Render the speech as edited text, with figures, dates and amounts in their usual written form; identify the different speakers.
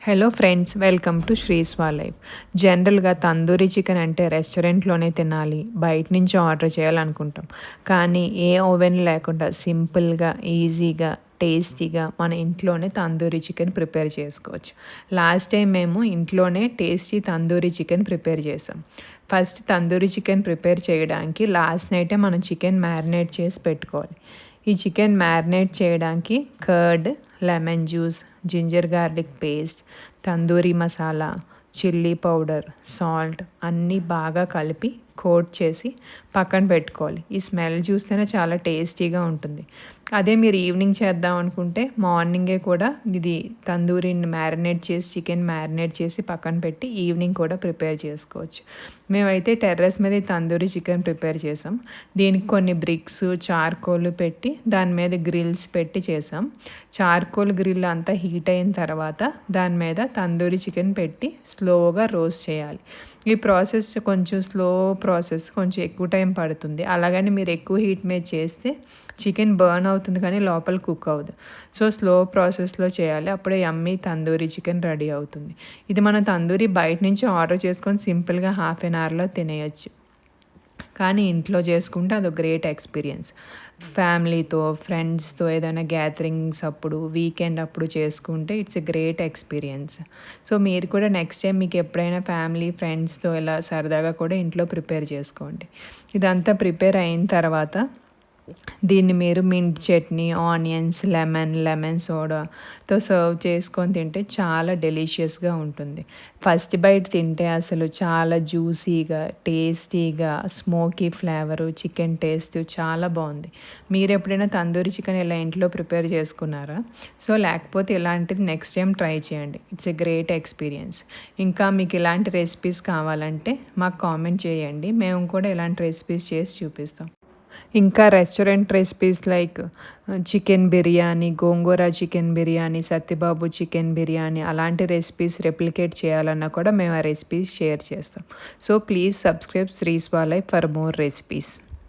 Speaker 1: Hello friends, welcome to Sriswa Life. జనరల్గా tandoori chicken అంటే రెస్టారెంట్లోనే తినాలి, బయట నుంచి ఆర్డర్ చేయాలనుకుంటాం. కానీ ఏ ఓవెన్ లేకుండా సింపుల్గా, ఈజీగా, టేస్టీగా మన ఇంట్లోనే తందూరి చికెన్ ప్రిపేర్ చేసుకోవచ్చు. లాస్ట్ టైం మేము ఇంట్లోనే టేస్టీ తందూరి చికెన్ ప్రిపేర్ చేసాం. ఫస్ట్ తందూరి చికెన్ ప్రిపేర్ చేయడానికి లాస్ట్ నైటే మనం చికెన్ మ్యారినేట్ చేసి పెట్టుకోవాలి. ఈ చికెన్ మ్యారినేట్ చేయడానికి curd, lemon juice, ginger garlic paste, tandoori masala, chilli powder, salt అన్నీ బాగా కలిపి కోట్ చేసి పక్కన పెట్టుకోవాలి. ఈ స్మెల్ చూస్తేనే చాలా టేస్టీగా ఉంటుంది. అదే మీరు ఈవినింగ్ చేద్దాం అనుకుంటే మార్నింగే కూడా ఇది తందూరిని మ్యారినేట్ చేసి, చికెన్ మ్యారినేట్ చేసి పక్కన పెట్టి ఈవినింగ్ కూడా ప్రిపేర్ చేసుకోవచ్చు. మేమైతే టెర్రస్ మీద ఈ తందూరి చికెన్ ప్రిపేర్ చేసాం. దీనికి కొన్ని బ్రిక్స్, చార్కోల్ పెట్టి దాని మీద గ్రిల్స్ పెట్టి చేసాం. చార్కోల్ గ్రిల్ అంతా హీట్ అయిన తర్వాత దాని మీద తందూరి చికెన్ పెట్టి స్లోగా రోస్ట్ చేయాలి. ఈ ప్రాసెస్ కొంచెం స్లో ప్రాసెస్, కొంచెం ఎక్కువ టైం పడుతుంది. అలాగని మీరు ఎక్కువ హీట్ మీద చేస్తే చికెన్ బర్న్ అవుతుంది కానీ లోపల కుక్ అవ్వదు. సో స్లో ప్రాసెస్లో చేయాలి, అప్పుడే యమ్మీ తందూరి చికెన్ రెడీ అవుతుంది. ఇది మనం తందూరి బయట నుంచి ఆర్డర్ చేసుకొని సింపుల్గా హాఫ్ అన్ అవర్లో తినేయచ్చు. కానీ ఇంట్లో చేసుకుంటే అదొక గ్రేట్ ఎక్స్పీరియన్స్. ఫ్యామిలీతో, ఫ్రెండ్స్తో ఏదైనా గ్యాదరింగ్స్ అప్పుడు, వీకెండ్ అప్పుడు చేసుకుంటే it's a great experience. So మీరు కూడా నెక్స్ట్ టైం మీకు ఎప్పుడైనా ఫ్యామిలీ, ఫ్రెండ్స్తో ఇలా సరదాగా కూడా ఇంట్లో ప్రిపేర్ చేసుకోండి. ఇదంతా ప్రిపేర్ అయిన తర్వాత దీన్ని మీరు మింట్ చట్నీ, ఆనియన్స్, లెమన్ సోడాతో సర్వ్ చేసుకొని తింటే చాలా డెలిషియస్గా ఉంటుంది. ఫస్ట్ బైట్ తింటే అసలు చాలా జ్యూసీగా, టేస్టీగా, స్మోకీ ఫ్లేవరు, చికెన్ టేస్ట్ చాలా బాగుంది. మీరు ఎప్పుడైనా తందూరి చికెన్ ఇలా ఇంట్లో ప్రిపేర్ చేసుకున్నారా? సో లేకపోతే ఇలాంటిది నెక్స్ట్ టైం ట్రై చేయండి. It's a great experience. ఇంకా మీకు ఇలాంటి రెసిపీస్ కావాలంటే మాకు కామెంట్ చేయండి, మేము కూడా ఇలాంటి రెసిపీస్ చేసి చూపిస్తాం. ఇంకా restaurant recipes like chicken biryani, gongura chicken biryani, Satyababu chicken biryani అలాంటి రెసిపీస్ రెప్లికేట్ చేయాలన్నా కూడా మేము ఆ రెసిపీస్ షేర్ చేస్తాం. So please subscribe Sriswa Life for more recipes.